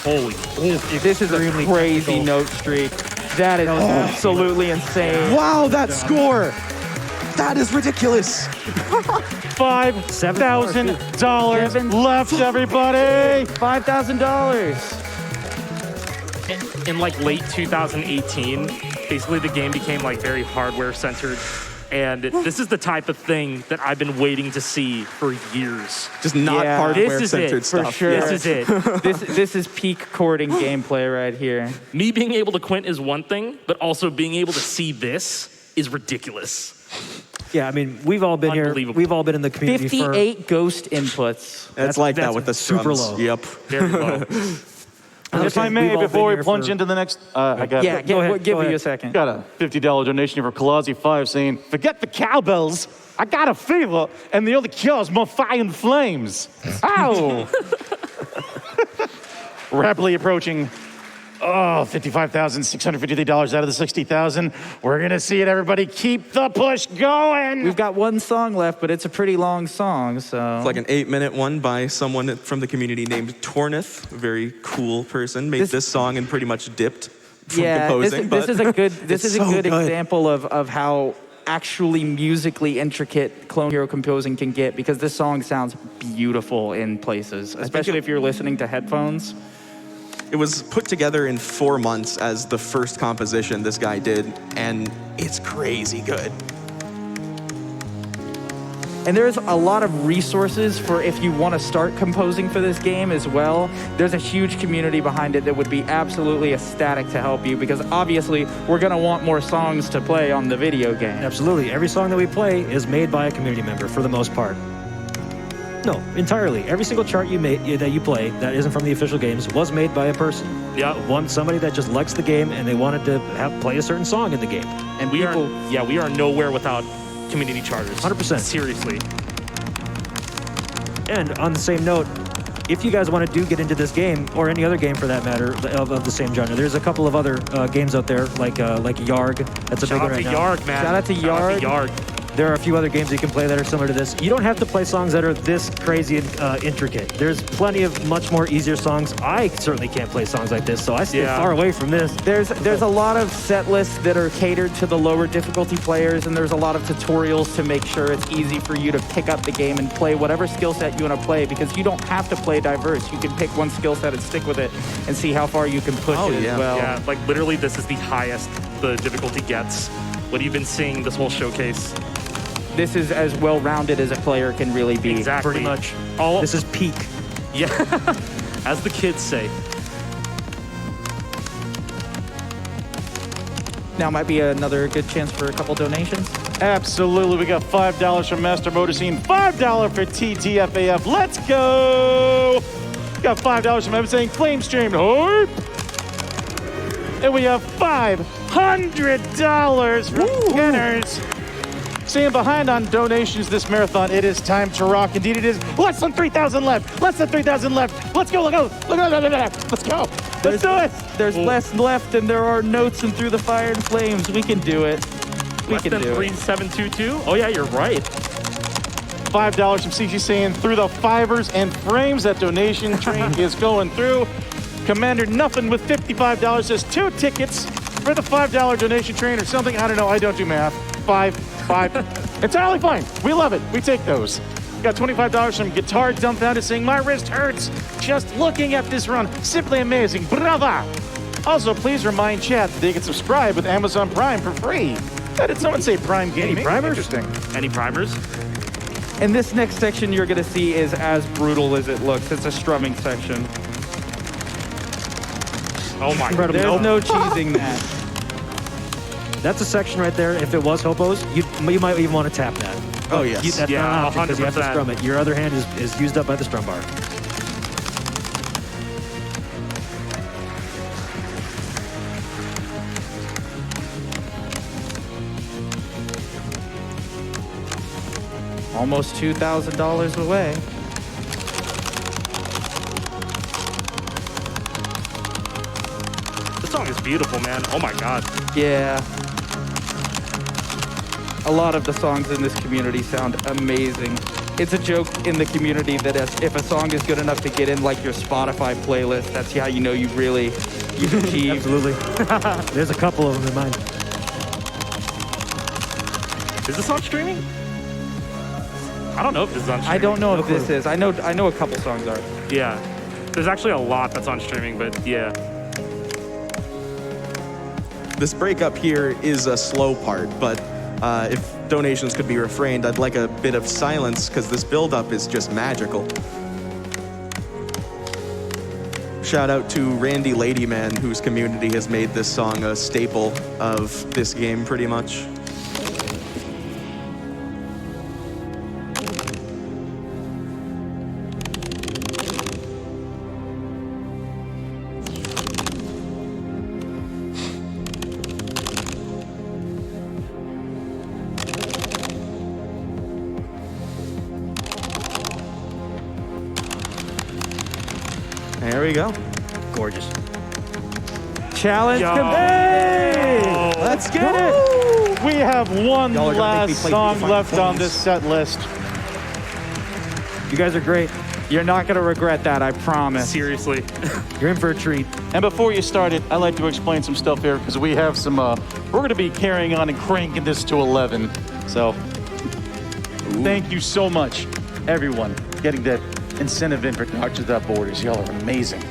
Holy. This is a Extremely crazy technical. note streak. That is absolutely insane. Wow, that score! That is ridiculous. $5,000 left, everybody. $5,000. In like late 2018, basically the game became like very hardware centered. And this is the type of thing that I've been waiting to see for years. Just not Yeah. hardware This is it, centered for stuff. sure. This is it. This is peak chording gameplay right here. Me being able to quint is one thing, but also being able to see this is ridiculous. Yeah, I mean, we've all been here. Unbelievable. We've all been in the community for 58 ghost inputs. It's like that that's with the super strums. low. Yep. Very low. If I We've may, all before been we here plunge for- into the next, I got Yeah, Go ahead, give go me ahead. a second. got a $50 donation for Colossus 5 saying, "Forget the cowbells. I got a fever, and the only cure is more fire and flames." Ow! Rapidly approaching, $55,653 out of the 60,000. We're gonna see it, everybody. Keep the push going. We've got one song left, but it's a pretty long song, so. It's like an 8-minute one by someone from the community named Tornith, a very cool person. Made this song and pretty much dipped from composing. this is a good it's so good. example of how actually musically intricate Clone Hero composing can get, because this song sounds beautiful in places, especially if you're listening to headphones. It was put together in 4 months as the first composition this guy did, and it's crazy good. And there's a lot of resources for if you want to start composing for this game as well. There's a huge community behind it that would be absolutely ecstatic to help you, because obviously we're going to want more songs to play on the video game. Absolutely. Every song that we play is made by a community member for the most part. No, entirely. Every single chart that you play that isn't from the official games was made by a person. Yeah. Somebody that just likes the game and they wanted to play a certain song in the game. And we are nowhere without community charters. 100%. Seriously. And on the same note, if you guys want to get into this game, or any other game for that matter, of the same genre, there's a couple of other games out there, like Yarg. That's a big Shout one out right to now. Yarg, man. Shout out to Yarg. There are a few other games you can play that are similar to this. You don't have to play songs that are this crazy and intricate. There's plenty of much more easier songs. I certainly can't play songs like this, so I stay far away from this. There's a lot of set lists that are catered to the lower difficulty players, and there's a lot of tutorials to make sure it's easy for you to pick up the game and play whatever skill set you want to play, because you don't have to play diverse. You can pick one skill set and stick with it and see how far you can push it as well. Yeah, like literally this is the highest the difficulty gets. What you've been seeing this whole showcase. This is as well-rounded as a player can really be. Exactly. Pretty much. All This is peak. Yeah, as the kids say. Now might be another good chance for a couple donations. Absolutely. We got $5 from Master Motor Scene, $5 for TTFAF. Let's go. We got $5 from Evan saying Flame Stream. Hype. And we have $500 from Kenners. Staying behind on donations this marathon. It is time to rock. Indeed, it is. Less than 3,000 left. Less than 3,000 left. Let's go. Let's go. Let's go. Let's do it. There's less left than there are notes, and through the fire and flames, we can do it. We Less can than do it. 3722. Oh yeah, you're right. $5 from CC saying through the fibers and frames. That donation train is going through. Commander Nuffin with $55 says 2 tickets for the $5 donation train or something. I don't know. I don't do math. 5. Entirely fine. We love it. We take those. Got $25 from Guitar Dumbfounded saying my wrist hurts just looking at this run. Simply amazing. Brava. Also, please remind chat that they can subscribe with Amazon Prime for free. Did someone say Prime Gaming? Any primers? Interesting. Any primers? And this next section you're going to see is as brutal as it looks. It's a strumming section. Oh my god. There's no cheesing that. That's a section right there. If it was hobos, you might even want to tap that. Oh, yes. That's Yeah, not an option because you have to 100%. strum it. Your other hand is used up by the strum bar. Almost $2,000 away. This song is beautiful, man. Oh my god. Yeah. A lot of the songs in this community sound amazing. It's a joke in the community that if a song is good enough to get in like your Spotify playlist, that's how you know you've achieved. Absolutely. There's a couple of them in mine. Is this on streaming? I don't know if this is on streaming. I don't know if this is. I know a couple songs are. Yeah. There's actually a lot that's on streaming, but yeah. This breakup here is a slow part, but if donations could be refrained, I'd like a bit of silence because this build-up is just magical. Shout out to Randy Ladyman, whose community has made this song a staple of this game pretty much. There we go. Gorgeous. Challenge Yo. complete! Let's get it! We have one Y'all are gonna make me last play song Define left on Flames. this set list. You guys are great. You're not going to regret that, I promise. Seriously. You're in for a treat. And before you start it, I'd like to explain some stuff here because we have some, we're going to be carrying on and cranking this to 11. So thank you so much, everyone, getting that incentive in for Doctors Without Borders. Y'all are amazing.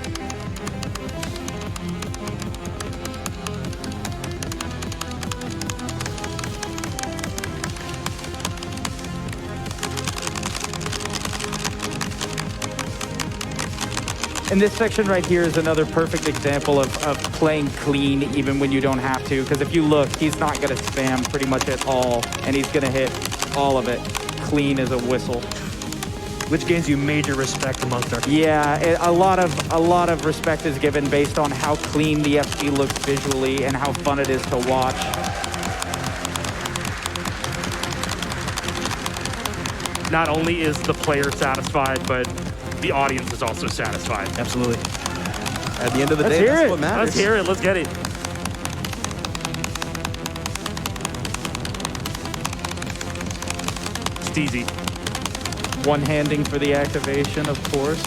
And this section right here is another perfect example of playing clean even when you don't have to. Because if you look, he's not going to spam pretty much at all. And he's going to hit all of it clean as a whistle. Which gains you major respect amongst our Yeah, a lot of respect is given based on how clean the FG looks visually and how fun it is to watch. Not only is the player satisfied, but the audience is also satisfied. Absolutely. At the end of the Let's day, hear that's it. what matters. Let's hear it. Let's get it. It's easy. One-handing for the activation, of course.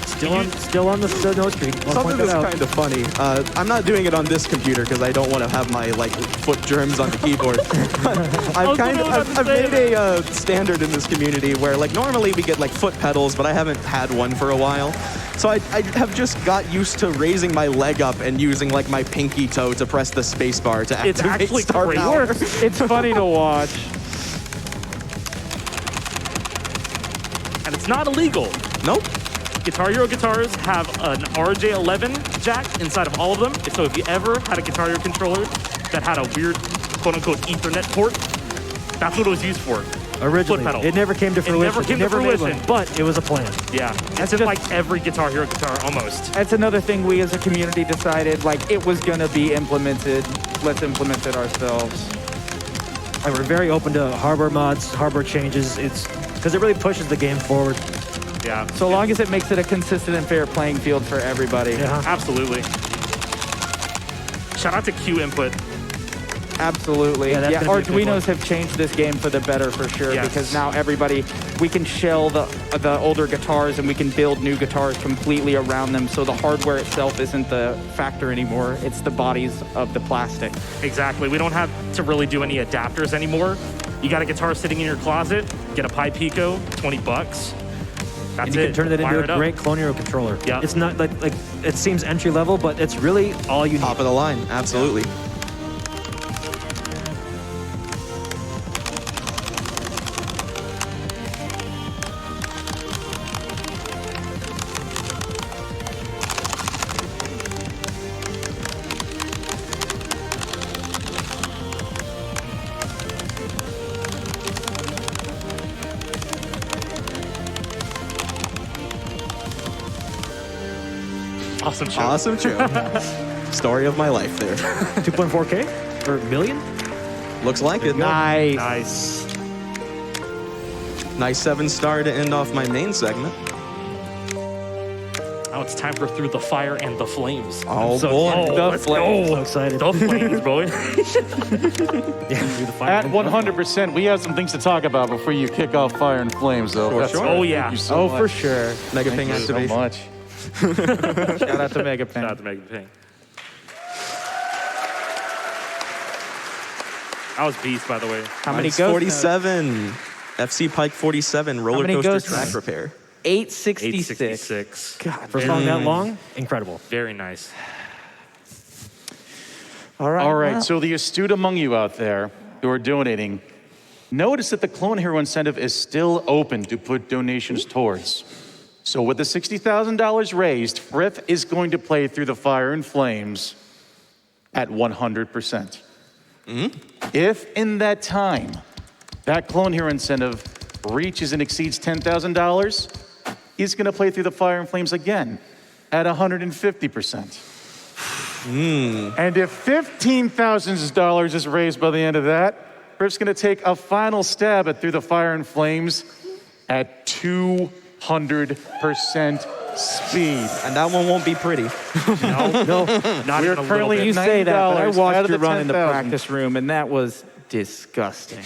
Still on the note streak. Something that's kind of funny. I'm not doing it on this computer because I don't want to have my foot germs on the keyboard. I've made a standard in this community where normally we get foot pedals, but I haven't had one for a while. So I have just got used to raising my leg up and using my pinky toe to press the space bar to activate It's actually star great. power. It's funny to watch. And it's not illegal. Nope. Guitar Hero guitars have an RJ11 jack inside of all of them. So if you ever had a Guitar Hero controller that had a weird quote-unquote Ethernet port, that's what it was used for. Originally, Foot pedal. it never came to fruition. never came to made fruition. one, but it was a plan. Yeah, it's in every Guitar Hero guitar almost. That's another thing we as a community decided, it was gonna be implemented. Let's implement it ourselves. And we're very open to hardware mods, hardware changes. It's because it really pushes the game forward. Yeah, So long as it makes it a consistent and fair playing field for everybody. Yeah. absolutely. Shout out to Q Input. Absolutely. Yeah, that's gonna be a big Arduinos have changed this game for the better for sure, Yes. because now we can shell the older guitars and we can build new guitars completely around them, so the hardware itself isn't the factor anymore. It's the bodies of the plastic. Exactly. We don't have to really do any adapters anymore. You got a guitar sitting in your closet, get a Pi Pico, $20. That's And you it. can turn that Wire into it a up. great Clone Hero controller. Yeah. It's not like it seems entry level, but it's really all you need. Top of the line, absolutely. Awesome show. Awesome show. Story of my life there. 2.4K or million? Looks like it. Nice. Nice. Nice 7-star to end off my main segment. Now it's time for Through the Fire and the Flames. Oh, So- boy. Oh, let's go. So excited. The Flames, boy. Yeah, through the fire. At 100%, we have some things to talk about before you kick off Fire and Flames, though. Sure, That's sure. right. Oh, yeah. Thank you so much. For sure. Mega Thank ping you activation. so much. Shout out to Mega Shout out Pen. to Megan Ping. That was beast, by the way. How many Mine's ghost 47. FC Pike 47, roller many coaster ghost track notes? repair. 866. 866. God, For a song that long, incredible. Very nice. All right. All right, well, so the astute among you out there who are donating, notice that the Clone Hero incentive is still open to put donations towards. So with the $60,000 raised, Frif is going to play Through the Fire and Flames at 100%. If in that time that Clone Hero incentive reaches and exceeds $10,000, he's going to play Through the Fire and Flames again at 150%. And if $15,000 is raised by the end of that, Frif's going to take a final stab at Through the Fire and Flames at 200% speed. And that one won't be pretty. No, not We're even a currently little you bit. say that, but I $90 out watched of you the run in the 10,000. practice room, and that was disgusting.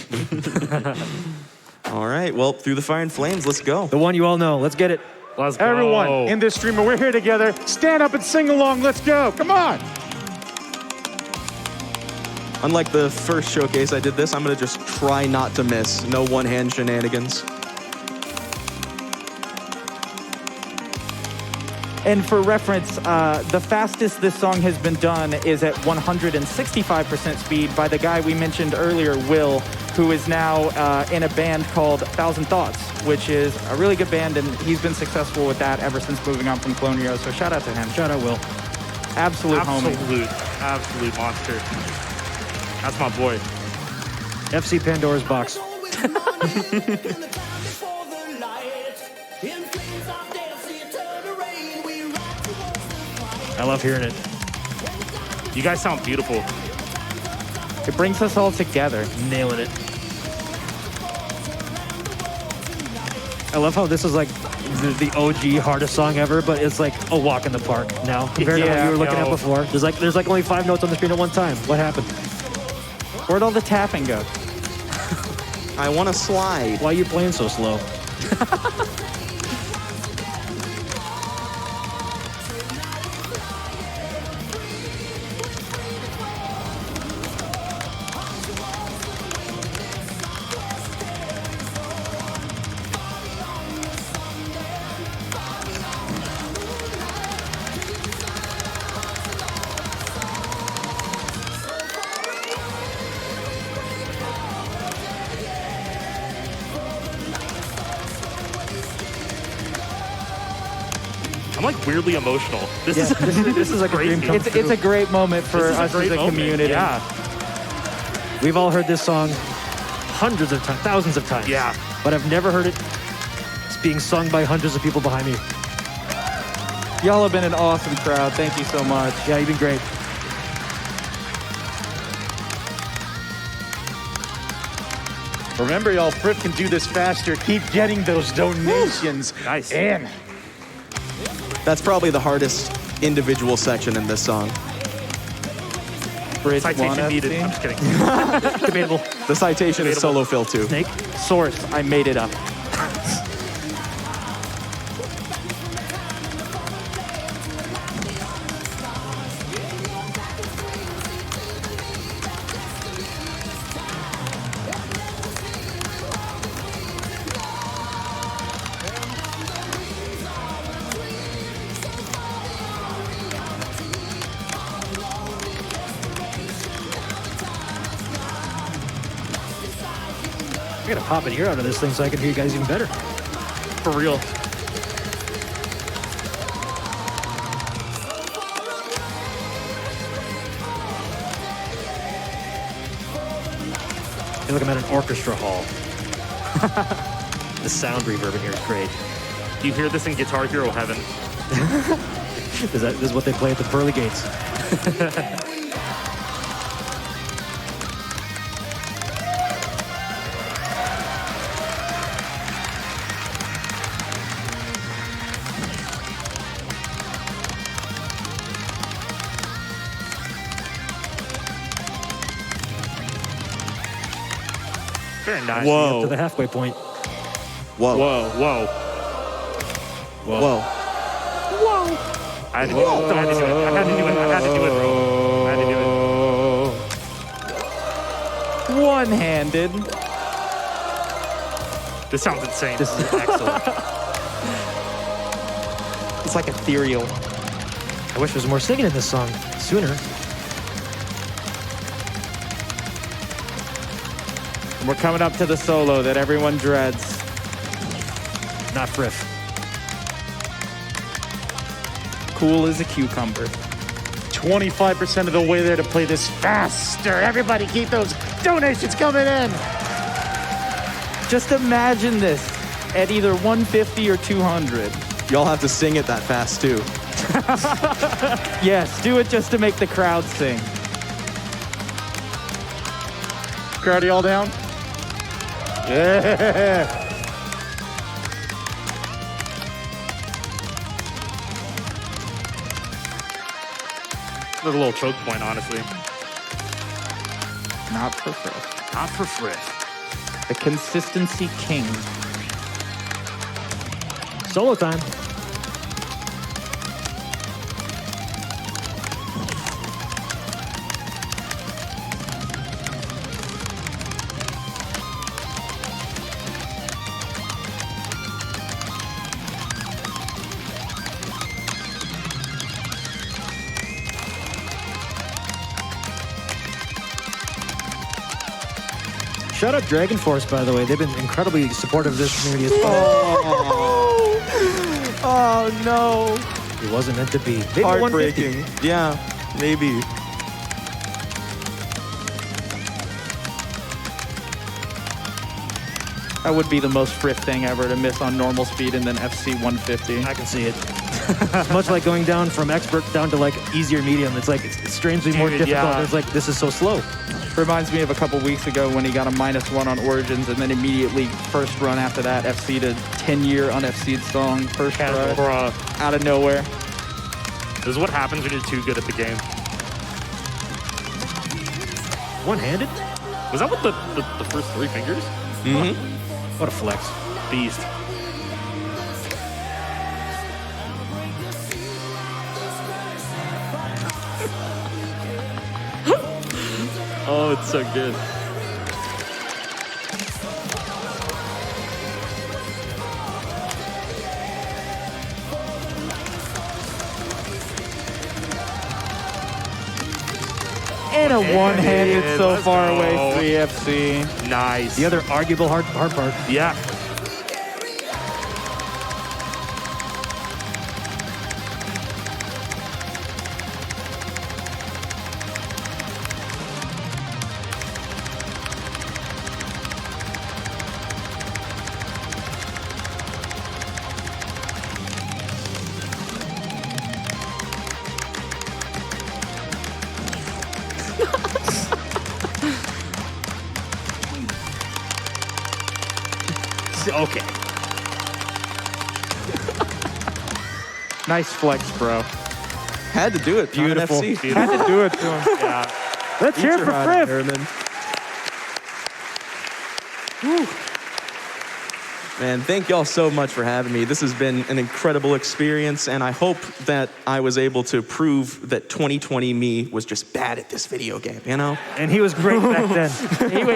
All right, well, Through the Fire and Flames, let's go. The one you all know. Let's get it. Let's go. Everyone in this streamer, we're here together. Stand up and sing along. Let's go. Come on. Unlike the first showcase I did this, I'm going to just try not to miss. No one-hand shenanigans. And for reference, the fastest this song has been done is at 165% speed by the guy we mentioned earlier, Will, who is now in a band called Thousand Thoughts, which is a really good band, and he's been successful with that ever since moving on from Clone Hero. So shout out to him. Shout out, Will. Absolute homie. Absolute monster. That's my boy. FC Pandora's Box. I love hearing it. You guys sound beautiful. It brings us all together. Nailing it. I love how this is like the OG hardest song ever, but it's like a walk in the park now compared to what you were looking at before. There's like only 5 notes on the screen at one time. What happened? Where'd all the tapping go? I want to slide. Why are you playing so slow? I'm like weirdly emotional. This Yeah, is this is like a dream come It's true. a great moment for this is us a great as a moment. community. Yeah, We've all heard this song hundreds of times, thousands of times. Yeah. But I've never heard it being sung by hundreds of people behind me. Y'all have been an awesome crowd. Thank you so much. Yeah, you've been great. Remember, y'all, Frif can do this faster. Keep getting those donations. Nice. In. That's probably the hardest individual section in this song. Bridge citation 1 needed. FC. I'm just kidding. Debatable. The citation is Debatable. solo fill too. Snake. Source, I made it up. I gotta pop an ear out of this thing so I can hear you guys even better. For real. I feel like I'm at an orchestra hall. The sound reverb in here is great. You hear this in Guitar Hero heaven. This is what they play at the pearly gates. Very nice. Whoa. To the halfway point. Whoa. Whoa, whoa. Whoa. I had to do it. I had to do it. I had to do it. I had to do it, bro. I had to do it. One-handed. This sounds insane. This is excellent. It's like ethereal. I wish there was more singing in this song sooner. We're coming up to the solo that everyone dreads. Not Frif. Cool as a cucumber. 25% of the way there to play this faster. Everybody keep those donations coming in. Just imagine this at either 150 or 200. Y'all have to sing it that fast too. Yes, do it just to make the crowd sing. Crowd, y'all down? Yeah. There's a little choke point, honestly. Not for Frif. Not for Frif. The consistency king. Solo time. Shout out Dragon Force, by the way. They've been incredibly supportive of this community as well. Oh no. It wasn't meant to be. Maybe 150. Heartbreaking. Yeah, maybe. That would be the most Frif thing ever to miss on normal speed and then FC 150. I can see it. It's much like going down from expert down to like easier medium. It's like it's strangely more Dude, difficult. yeah. It's like this is so slow. Reminds me of a couple weeks ago when he got a -1 on Origins and then immediately first run after that FC'd a 10-year unFC'd song first try Bruh. out of nowhere. This is what happens when you're too good at the game. One-handed? Was that with the first 3 fingers? What a flex. Beast. Oh, it's so good. And a one-handed is. so Let's far go. away 3FC. Nice. The other arguable hard part. Yeah. Okay. Nice flex, bro. Had to do it. Beautiful. FC. Had to do it to him. Yeah. Let's hear it for Frif. Man, thank y'all so much for having me. This has been an incredible experience, and I hope that I was able to prove that 2020 me was just bad at this video game, you know? And he was great back then.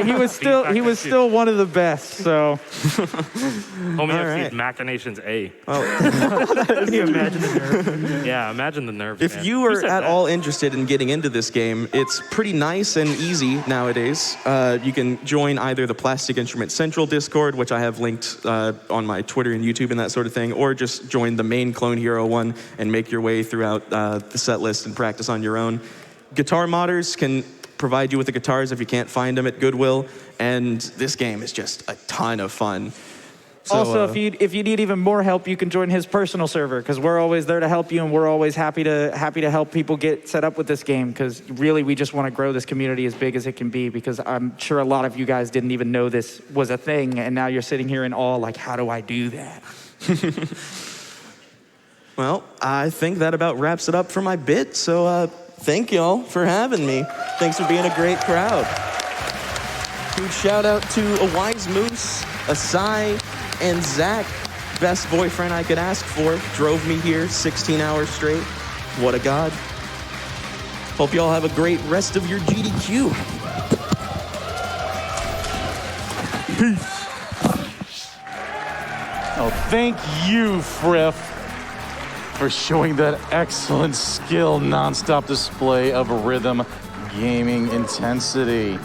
He was still one of the best. So Homie All FC's right. Machinations A. Can you imagine the nerve? Yeah, imagine the nerves. If man. you Who are said at that? all interested in getting into this game, it's pretty nice and easy nowadays. You can join either the Plastic Instrument Central Discord, which I have linked on my Twitter and YouTube and that sort of thing, or just join the main Clone Hero one and make your way throughout the set list and practice on your own. Guitar modders can provide you with the guitars if you can't find them at Goodwill, and this game is just a ton of fun. So, also, if you need even more help, you can join his personal server because we're always there to help you, and we're always happy to help people get set up with this game. Because really, we just want to grow this community as big as it can be. Because I'm sure a lot of you guys didn't even know this was a thing, and now you're sitting here in awe, like, how do I do that? well, I think that about wraps it up for my bit. So thank y'all for having me. Thanks for being a great crowd. Huge shout out to a Wise Moose, a Sai, and Zach. Best boyfriend I could ask for. Drove me here 16 hours straight. What a god. Hope y'all have a great rest of your GDQ. Oh, thank you, Frif, for showing that excellent skill, nonstop display of rhythm gaming intensity.